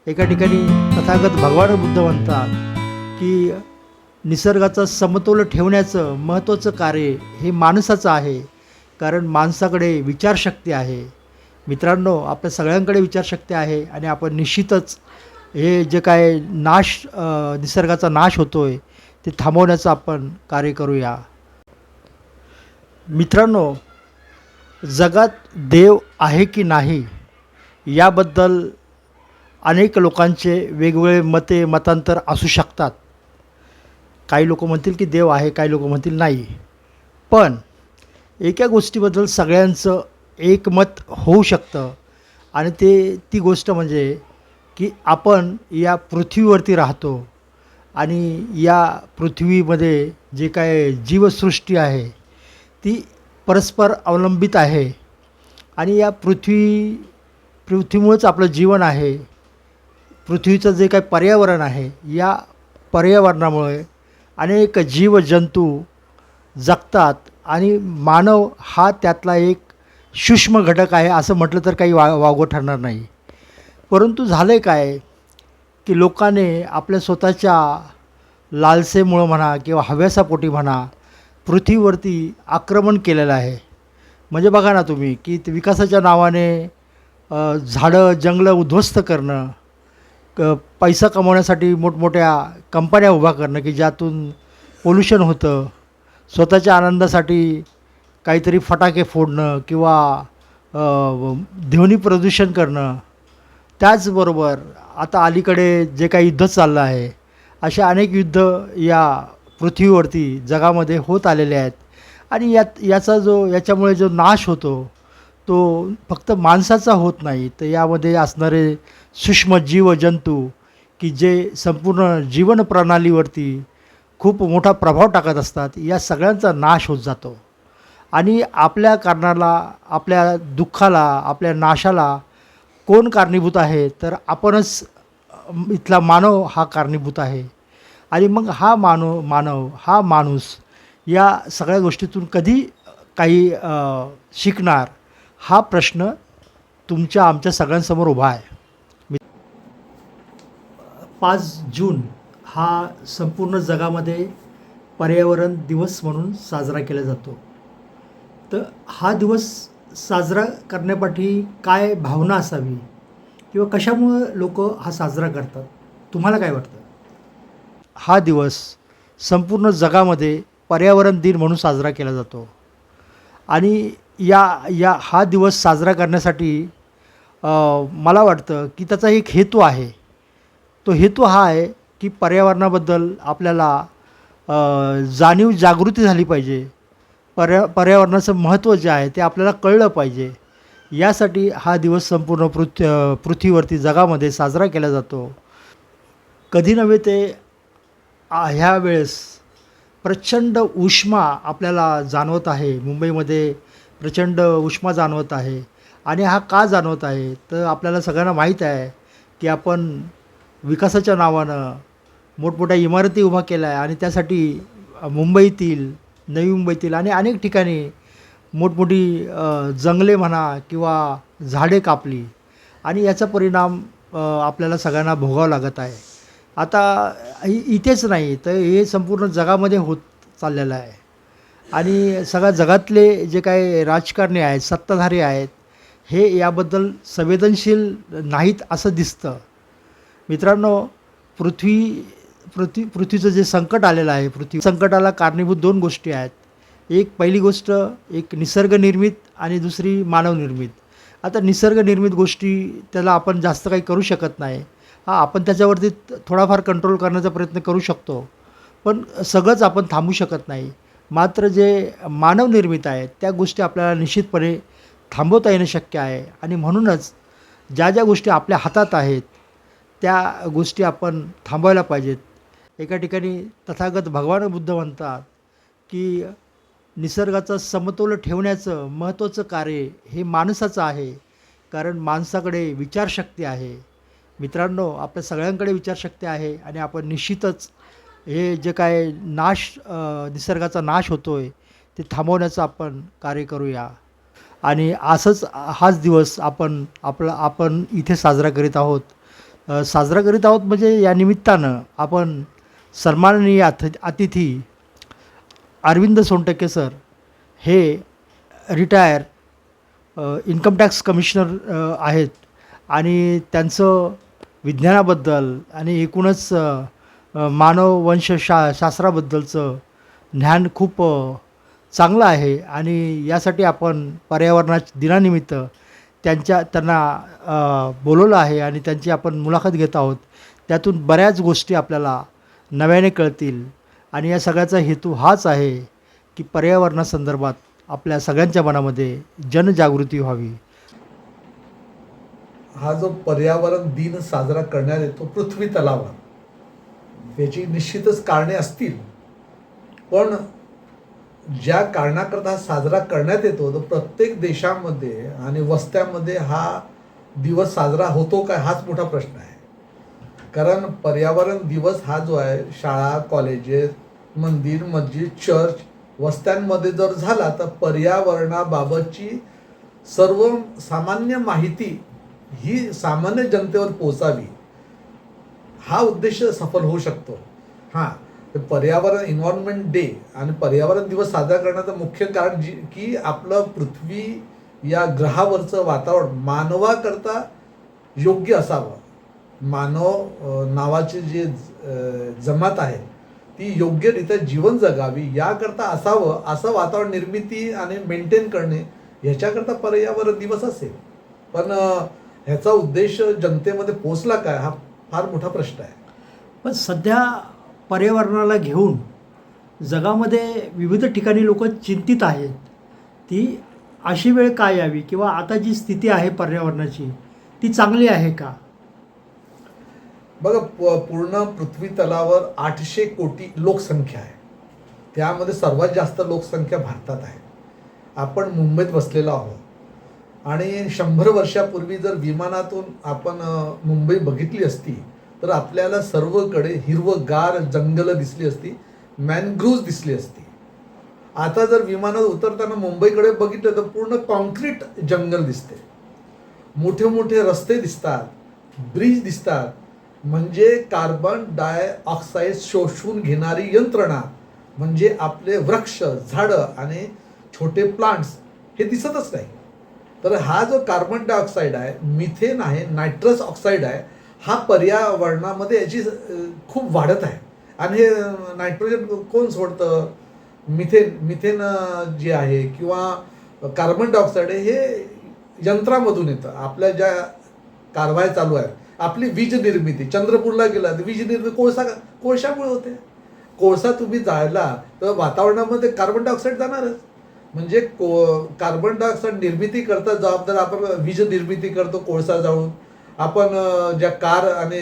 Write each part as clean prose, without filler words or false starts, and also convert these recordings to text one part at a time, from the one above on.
एका ठिकाणी तथागत भगवान बुद्ध म्हणतात की निसर्गाचा समतोल ठेवण्याचं महत्त्वाचं कार्य हे माणसाचं आहे, कारण माणसाकडे विचारशक्ती आहे. मित्रांनो, आपल्या सगळ्यांकडे विचारशक्ती आहे आणि आपण निश्चितच हे जे काय निसर्गाचा नाश होतो आहे ते थांबवण्याचं आपण कार्य करूया. मित्रांनो, जगात देव आहे की नाही याबद्दल अनेक लोकांचे वेगवेगळे मतांतर असू शकतात. काही लोक म्हणतील की देव आहे, काही लोक म्हणतील नाही. पण एका गोष्टीबद्दल सगळ्यांचं एकमत होऊ शकतं आणि ती गोष्ट म्हणजे की आपण या पृथ्वीवरती राहतो आणि या पृथ्वीमध्ये जे काय जीवसृष्टी आहे ती परस्पर अवलंबित आहे आणि या पृथ्वीमुळेच आपलं जीवन आहे. पृथ्वीचं जे काही पर्यावरण आहे या पर्यावरणामुळे अनेक जीवजंतू जगतात आणि मानव हा त्यातला एक सूक्ष्म घटक आहे असं म्हटलं तर काही वावगं ठरणार नाही. परंतु झालं काय की लोकांनी आपल्या स्वतःच्या लालसेमुळं म्हणा किंवा हव्यासापोटी म्हणा पृथ्वीवरती आक्रमण केलेलं आहे. म्हणजे बघा ना तुम्ही की विकासाच्या नावाने झाडं जंगलं उद्ध्वस्त करणं, पैसा कमवण्यासाठी मोठमोठ्या कंपन्या उभा करणं की ज्यातून पोल्युशन होतं, स्वतःच्या आनंदासाठी काहीतरी फटाके फोडणं किंवा ध्वनी प्रदूषण करणं. त्याचबरोबर आता अलीकडे जे काही युद्ध चाललं आहे असे अनेक युद्ध या पृथ्वीवरती जगामध्ये होत आलेले आहेत आणि याच्यामुळे जो नाश होतो तो फक्त माणसाचा होत नाही, तर यामध्ये असणारे सूक्ष्म जीवजंतू की जे संपूर्ण जीवन प्रणालीवरती खूप मोठा प्रभाव टाकत असतात, या सगळ्यांचा नाश होत जातो. आणि आपल्या कारणाला, आपल्या दुःखाला, आपल्या नाशाला कोण कारणीभूत आहे तर आपणच, इथला मानव हा कारणीभूत आहे. आणि मग हा माणूस या सगळ्या गोष्टीतून कधी काही शिकणार हा प्रश्न आमच्या सगळ्यांसमोर उभा आहे. 5 जून हा संपूर्ण जगामध्ये पर्यावरण दिवस म्हणून साजरा केला जातो. तर हा दिवस साजरा करण्यापाठी काय भावना असावी किंवा कशामुळं लोक हा साजरा करतात, तुम्हाला काय वाटतं? हा दिवस संपूर्ण जगामध्ये पर्यावरण दिन म्हणून साजरा केला जातो आणि हा दिवस साजरा करण्यासाठी मला वाटतं की त्याचा एक हेतू आहे. तो हेतू हा आहे की पर्यावरणाबद्दल आपल्याला जाणीव जागृती झाली पाहिजे. पर्यावरणाचं महत्त्व जे आहे ते आपल्याला कळलं पाहिजे. यासाठी हा दिवस संपूर्ण पृथ्वीवरती जगामध्ये साजरा केला जातो. कधी नव्हे ते ह्या वेळेस प्रचंड उष्मा आपल्याला जाणवत आहे. मुंबईमध्ये प्रचंड उष्मा जाणवत आहे आणि हा का जाणवत आहे तर आपल्याला सगळ्यांना माहीत आहे की आपण विकासाच्या नावानं मोठमोठ्या इमारती उभा केल्या आहे आणि त्यासाठी मुंबईतील, नवी मुंबईतील आणि अनेक ठिकाणी मोठमोठी जंगले म्हणा किंवा झाडे कापली आणि याचा परिणाम आपल्याला सगळ्यांना भोगावा लागत आहे. आता इथेच नाही तर हे संपूर्ण जगामध्ये होत चाललेलं आहे आणि सगळ्या जगातले जे काही राजकारणी आहेत, सत्ताधारी आहेत, हे याबद्दल संवेदनशील नाहीत असं दिसतं. मित्रांनो, पृथ्वीचं जे संकट आलेलं आहे, पृथ्वी संकटाला कारणीभूत 2 गोष्टी आहेत. पहिली गोष्ट एक निसर्गनिर्मित आणि दुसरी मानवनिर्मित. आता निसर्गनिर्मित गोष्टी त्याला आपण जास्त काही करू शकत नाही. आपण त्याच्यावरती थोडाफार कंट्रोल करण्याचा प्रयत्न करू शकतो, पण सगळंच आपण थांबवू शकत नाही. मात्र जे मानवनिर्मित आहेत त्या गोष्टी आपल्याला निश्चितपणे थांबवता येणं शक्य आहे आणि म्हणूनच ज्या गोष्टी आपल्या हातात आहेत त्या गोष्टी आपण थांबवायला पाहिजेत. एका ठिकाणी तथागत भगवान बुद्ध म्हणतात की निसर्गाचा समतोल ठेवण्याचं महत्त्वाचं कार्य हे माणसाचं आहे, कारण माणसाकडे विचारशक्ती आहे. मित्रांनो, आपल्या सगळ्यांकडे विचारशक्ती आहे आणि आपण निश्चितच हे जे काय निसर्गाचा नाश होतो आहे ते थांबवण्याचं आपण कार्य करूया. आणि हाच दिवस आपण इथे साजरा करीत आहोत. साजरा करीत आहोत. म्हणजे या निमित्तानं आपण सन्माननीय अतिथी अरविंद सोनटक्के सर हे रिटायर इन्कम टॅक्स कमिशनर आहेत आणि त्यांचं विज्ञानाबद्दल आणि एकूणच मानववंश शास्त्राबद्दलचं ज्ञान खूप चांगलं आहे आणि यासाठी आपण पर्यावरणा दिनानिमित्त त्यांना बोलवलं आहे आणि त्यांची आपण मुलाखत घेत आहोत. त्यातून बऱ्याच गोष्टी आपल्याला नव्याने कळतील आणि या सगळ्याचा हेतू हाच आहे की पर्यावरणासंदर्भात आपल्या सगळ्यांच्या मनामध्ये जनजागृती व्हावी. हा जो पर्यावरण दिन साजरा करण्यात येतो पृथ्वी तलावर, याची निश्चितच कारणे असतील, पण ज्या कारणाकरता हा साजरा करण्यात येतो तो प्रत्येक देशामध्ये आणि वस्त्यामध्ये हा दिवस साजरा होतो काय हाच मोठा प्रश्न आहे. कारण पर्यावरण दिवस हा जो आहे शाळा, कॉलेजेस, मंदिर, मस्जिद, चर्च, वस्त्यांमध्ये जर झाला तर पर्यावरणाबाबतची सर्व सामान्य माहिती ही सामान्य जनतेवर पोहोचावी, हा उद्देश सफल होऊ शकतो. हां, पर्यावरण एन्व्हायरमेंट डे आणि पर्यावरण दिवस साजरा करण्याचं मुख्य कारण की आपलं पृथ्वी या ग्रहावरचं वातावरण मानवाकरता योग्य असावं. मानव नावाची जी जमात आहे ती योग्यरित्या जीवन जगावी याकरता असावं असं वातावरण निर्मिती आणि मेंटेन करणे ह्याच्याकरता पर्यावरण दिवस असेल. पण ह्याचा उद्देश जनतेमध्ये पोचला काय हा फार मोठा प्रश्न आहे. पण सध्या पर्यावरणाला घेऊन जगामध्ये विविध ठिकाणी लोक चिंतित आहेत. ती अशी वेळ का यावी किंवा आता जी स्थिती आहे पर्यावरणाची ती चांगली आहे का? बघा, पूर्ण पृथ्वी तलावर 800 कोटी लोकसंख्या आहे. त्यामध्ये सर्वात जास्त लोकसंख्या भारतात आहे. आपण मुंबईत बसलेलो आहोत आणि 100 वर्षापूर्वी जर विमानातून आपण मुंबई बघितली असती तर आपल्याला सर्वकडे हिरवगार जंगलं दिसली असती, मॅनग्रोव्ज दिसली असती. आता जर विमानात उतरताना मुंबईकडे बघितलं तर पूर्ण कॉन्क्रीट जंगल दिसते, मोठे मोठे रस्ते दिसतात, ब्रिज दिसतात. म्हणजे कार्बन डायऑक्साईड शोषून घेणारी यंत्रणा म्हणजे आपले वृक्ष, झाडं आणि छोटे प्लांट्स हे दिसतच नाही. तर हा जो कार्बन डायऑक्साईड आहे, मिथेन आहे, नायट्रस ऑक्साईड आहे, हा पर्यावरणामध्ये याची खूप वाढत आहे. आणि हे नायट्रोजन कोण सोडतं? मिथेन जे आहे किंवा कार्बन डायऑक्साईड आहे हे यंत्रामधून येतं. आपल्या ज्या कारवाया चालू आहेत, आपली वीज निर्मिती, चंद्रपूरला गेला तर वीज निर्मिती कोळशामुळे होते. कोळसा तुम्ही जाळला तर वातावरणामध्ये कार्बन डायऑक्साईड जाणारच. म्हणजे कार्बन डायऑक्साईड निर्मिती करता जबाबदार आपण वीज निर्मिती करतो कोळसा जाळून. आपण ज्या कार आणि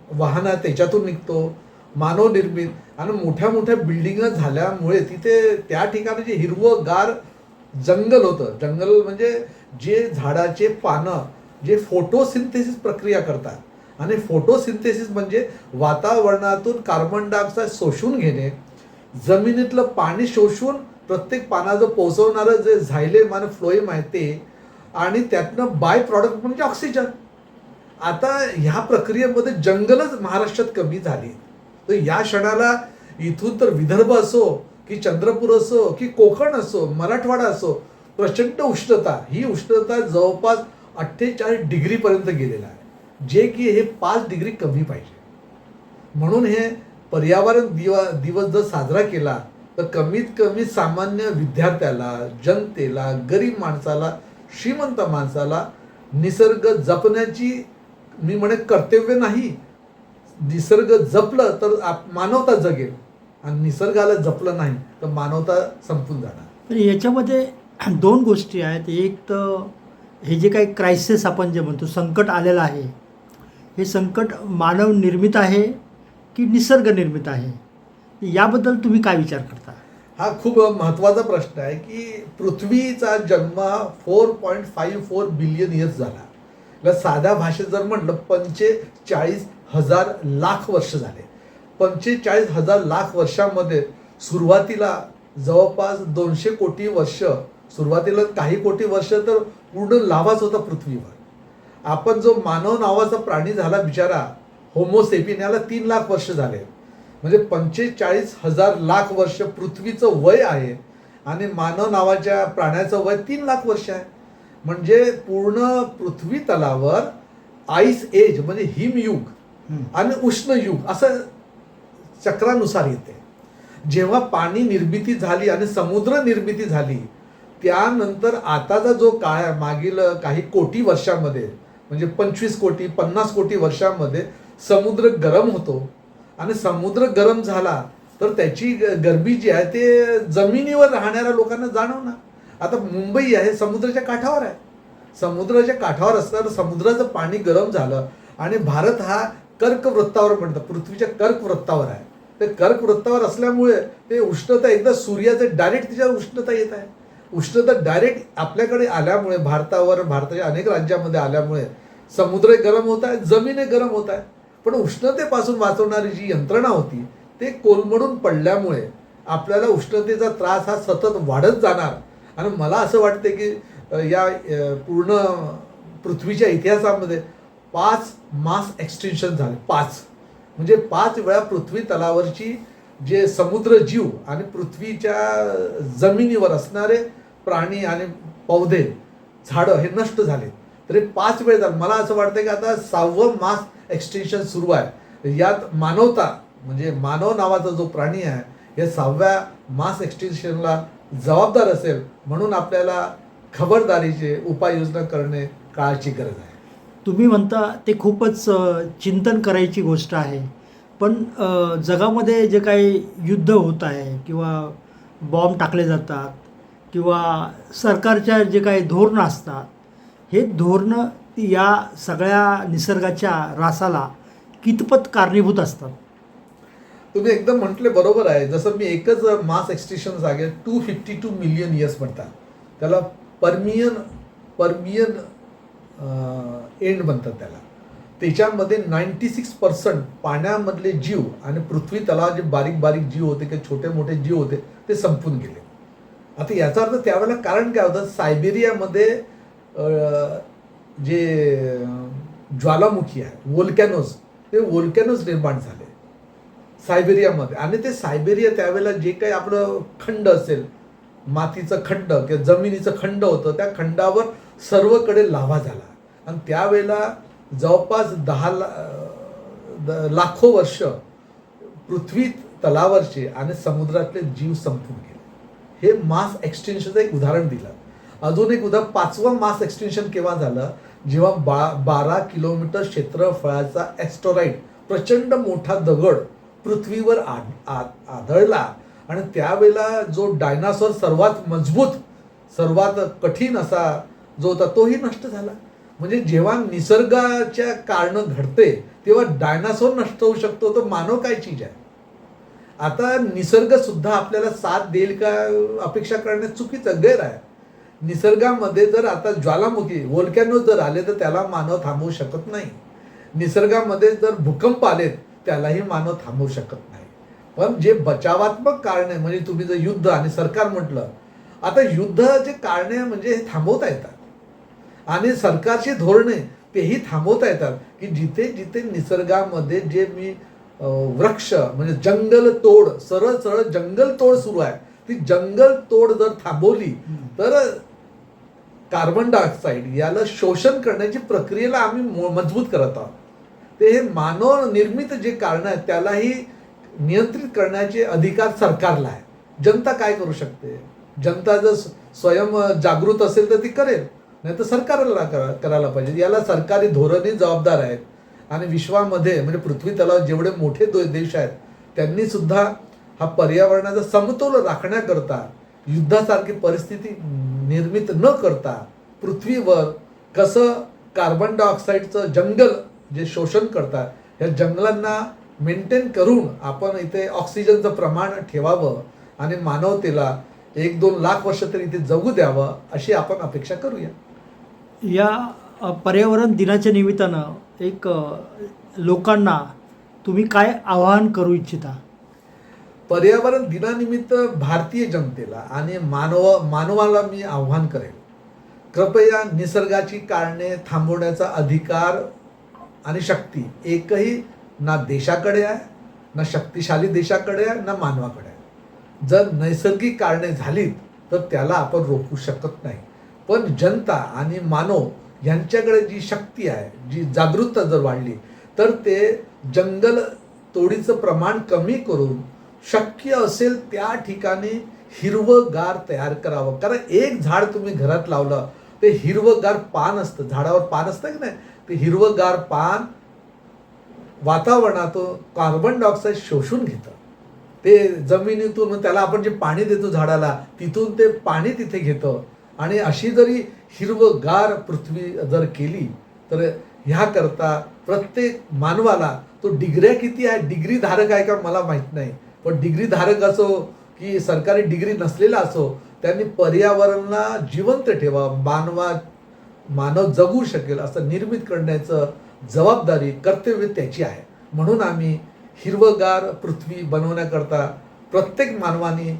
वाहन आहेत त्याच्यातून निघतो, मानव निर्मित. आणि मोठ्या मोठ्या बिल्डिंग झाल्यामुळे तिथे त्या ठिकाणी जे हिरवंगार जंगल होतं, जंगल म्हणजे जे झाडाचे पानं जे फोटोसिंथेसिस प्रक्रिया करतात आणि फोटोसिंथेसिस म्हणजे वातावरणातून कार्बन डायऑक्साईड शोषून घेणे, जमिनीतलं पाणी शोषून प्रत्येक पानाचं पोचवणारं जे झायलेम आणि फ्लोएम आहे ते, आणि त्यातनं बाय प्रॉडक्ट म्हणजे ऑक्सिजन. आता ह्या प्रक्रियेमध्ये जंगलच महाराष्ट्रात कमी झाली. तर या क्षणाला इथून तर विदर्भ असो की चंद्रपूर असो की कोकण असो, मराठवाडा असो, प्रचंड उष्णता, ही उष्णता जवळपास 48 डिग्रीपर्यंत गेलेला आहे, जे की हे 5 डिग्री कमी पाहिजे. म्हणून हे पर्यावरण दिवस जर साजरा केला तर कमीत कमी सामान्य विद्यार्थ्याला, जनतेला, गरीब माणसाला, श्रीमंत माणसाला निसर्ग जपण्याची मी म्हणे कर्तव्य नाही. निसर्ग जपलं तर मानवता जगेल आणि निसर्गाला जपलं नाही तर मानवता संपून जाणार. तर याच्यामध्ये 2 गोष्टी आहेत. एक तर हे जे काही क्रायसिस आपण जे म्हणतो, संकट आलेलं आहे, हे संकट मानव निर्मित आहे की निसर्ग निर्मित आहे, याबद्दल तुम्ही काय विचार करता? हा खूप महत्त्वाचा प्रश्न आहे की पृथ्वीचा जन्म 4.54 बिलियन इयर्स झाला. साध्या भाषेत जर म्हटलं 45,000 लाख वर्ष झाले. 45,000 लाख वर्षामध्ये सुरुवातीला जवळपास 200 कोटी वर्ष, सुरुवातीला काही कोटी वर्ष तर पूर्ण लावाच होता पृथ्वीवर. आपण जो मानव नावाचा प्राणी झाला बिचारा होमोसेपियन, याला 3 लाख वर्ष झाले. म्हणजे 45,000 लाख वर्ष पृथ्वीचं वय आहे आणि मानव नावाच्या प्राण्याचं वय 3 लाख वर्ष आहे. म्हणजे पूर्ण पृथ्वी तलावर आईस एज म्हणजे हिमयुग आणि उष्णयुग असं चक्रानुसार येते. जेव्हा पाणी निर्मिती झाली आणि समुद्र निर्मिती झाली, त्यानंतर आताचा जो काळ आहे, मागील काही कोटी वर्षामध्ये म्हणजे 25 कोटी 50 कोटी वर्षामध्ये समुद्र गरम होतो आणि समुद्र गरम झाला तर त्याची गरमी जी आहे ते जमिनीवर राहणाऱ्या लोकांना जाणवणार. आता मुंबई आहे समुद्राच्या काठावर आहे. समुद्राच्या काठावर असताना समुद्राचं पाणी गरम झालं आणि भारत हा कर्कवृत्तावर म्हणतात, पृथ्वीच्या कर्कवृत्तावर आहे. ते कर्कवृत्तावर असल्यामुळे ते उष्णता एकदा सूर्याचं डायरेक्ट तिच्यावर उष्णता येत आहे. उष्णता डायरेक्ट आपल्याकडे आल्यामुळे भारताच्या अनेक राज्यामध्ये आल्यामुळे समुद्र गरम होत आहे, जमीन गरम होत आहे. पण उष्णतेपासून वाचवणारी जी यंत्रणा होती ते कोलमडून पडल्यामुळे आपल्याला उष्णतेचा त्रास हा सतत वाढत जाणार. आणि मला असं वाटते की या पूर्ण पृथ्वीच्या इतिहासामध्ये 5 मास एक्सटेन्शन झाले. 5 म्हणजे 5 वेळा पृथ्वी तलावरची जे समुद्र जीव आणि पृथ्वीच्या जमिनीवर असणारे प्राणी आणि पौधे झाडं हे नष्ट झाले. तरी 5 वेळ झालं. मला असं वाटतं की आता 6वं मास एक्सटेन्शन सुरू आहे. यात मानवता म्हणजे मानव नावाचा जो प्राणी आहे हे 6व्या मास एक्सटेन्शनला जबाबदार असेल. म्हणून आपल्याला खबरदारीचे उपाययोजना करणे काळाची गरज आहे. तुम्ही म्हणता ते खूपच चिंतन करायची गोष्ट आहे. पण जगामध्ये जे काही युद्ध होत आहे किंवा बॉम्ब टाकले जातात किंवा सरकारच्या जे काही धोरणं असतात, हे धोरणं या सगळ्या निसर्गाच्या ऱ्हासाला कितपत कारणीभूत असतात? तुम्ही एकदम म्हटले बरोबर आहे. जसं मी एकच मास एक्सटेन्शन सांगेल, 252 मिलियन इयर्स म्हणतात त्याला. परमियन एंड म्हणतात त्याला. त्याच्यामध्ये 96% पाण्यामधले जीव आणि पृथ्वी तलावात जे बारीक बारीक जीव होते किंवा छोटे मोठे जीव होते ते संपून गेले. आता याचा अर्थ त्यावेळेला कारण काय होतं, सायबेरियामध्ये जे ज्वालामुखी आहे वोल्कॅनोज, ते वोल्कॅनोज निर्माण झाले सायबेरियामध्ये. आणि ते सायबेरिया त्यावेळेला जे काही आपलं खंड असेल, मातीचं खंड किंवा जमिनीचं खंड होतं, त्या खंडावर सर्वकडे लाव्हा झाला. आणि त्यावेळेला जवळपास 10 लाखो वर्ष पृथ्वी तलावरचे आणि समुद्रातले जीव संपून गेले. हे मास एक्सटेन्शनचं एक उदाहरण दिलं. अजून एक उदाहरण, 5वं मास एक्सटेन्शन केव्हा झालं, जेव्हा 12 किलोमीटर क्षेत्रफळाचा ॲस्टेरॉइड प्रचंड मोठा दगड पृथ्वीवर आदळला. आणि त्यावेळेला जो डायनासॉर सर्वात मजबूत सर्वात कठीण असा जो होता तोही नष्ट झाला. म्हणजे जेव्हा निसर्गाच्या कारण घडते तेव्हा डायनासोर नष्ट होऊ शकतो, तर मानव काय चीज आहे. आता निसर्ग सुद्धा आपल्याला साथ देईल का अपेक्षा करण्यात चुकीचं गैर आहे. निसर्गामध्ये जर आता ज्वालामुखी वोल्कॅनो जर आले तर त्याला मानव थांबवू शकत नाही. निसर्गामध्ये जर भूकंप आलेत त्यालाही मानव थांबवू शकत नाही. पण जे बचावात्मक कारण आहे, म्हणजे तुम्ही जर युद्ध आणि सरकार म्हटलं, आता युद्धाचे कारणे म्हणजे हे थांबवता येतात आणि सरकारची धोरणे तेही थांबवता येतात. की जिथे जिथे निसर्गामध्ये जे मी वृक्ष म्हणजे जंगल तोड, सरळ सरळ जंगल तोड सुरू आहे, ती जंगल तोड जर थांबवली तर कार्बन डायऑक्साईड याला शोषण करण्याची प्रक्रियेला आम्ही मजबूत करत आहोत. ते हे मानव निर्मित जे कारण आहेत त्यालाही नियंत्रित करण्याचे अधिकार सरकारला आहे. जनता काय करू शकते? जनता जर स्वयं जागृत असेल तर ती करेल, नाही तर सरकारला करायला पाहिजे. याला सरकारी धोरणे जबाबदार आहेत. आणि विश्वामध्ये म्हणजे पृथ्वी तलावर जेवढे मोठे देश आहेत त्यांनी सुद्धा हा पर्यावरणाचा समतोल राखण्याकरता युद्धासारखी परिस्थिती निर्मित न करता पृथ्वीवर कसं कार्बन डायऑक्साईडचं जंगल जे शोषण करतात या जंगलांना मेंटेन करून आपण इथे ऑक्सिजनचं प्रमाण ठेवावं आणि मानवतेला 1-2 लाख वर्ष तरी इथे जगू द्यावं अशी आपण अपेक्षा करूया. या पर्यावरण दिनाच्या निमित्तानं एक लोकांना तुम्ही काय आवाहन करू इच्छिता? पर्यावरण दिनानिमित्त भारतीय जनतेला आणि मानवाला मी आव्हान करेन कृपया निसर्गाची कारणे थांबवण्याचा अधिकार आणि शक्ती एकही ना देशाकडे आहे, ना शक्तिशाली देशाकडे आहे, ना मानवाकडे आहे. जर नैसर्गिक कारणे झालीत तर त्याला आपण रोखू शकत नाही. पण जनता आणि मानव यांच्याकडे जी शक्ती आहे, जी जागरूकता जर वाढली तर ते जंगल तोडीचं प्रमाण कमी करून शक्य असेल त्या ठिकाणी हिरवंगार तयार करावं. कारण एक झाड तुम्ही घरात लावलं ते हिरवंगार पान असतं, झाडावर पान असतं की नाही, ते हिरवंगार पान वातावरणातून कार्बन डायऑक्साईड शोषून घेतं. ते जमिनीतून, मग त्याला आपण जे पाणी देतो झाडाला तिथून ते पाणी तिथे घेतं. आणि अशी जरी हिरवंगार पृथ्वी जर केली तर ह्याकरता प्रत्येक मानवाला, तो डिग्र्या किती आहे, डिग्री धारक आहे का मला माहीत नाही, पण डिग्री धारक असो की सरकारी डिग्री नसलेला असो, त्यांनी पर्यावरणाला जिवंत ठेवा, मानव जगू शकेल असं निर्मित करण्याचं जबाबदारी, कर्तव्य त्याची आहे. म्हणून आम्ही हिरवगार पृथ्वी बनवण्याकरता प्रत्येक मानवाने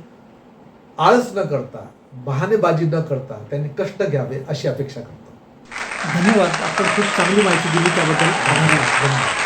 आळस न करता, बहाणेबाजी न करता त्यांनी कष्ट घ्यावे अशी अपेक्षा करतो. धन्यवाद. आपण खूप चांगली माहिती दिली त्याबद्दल. धन्यवाद.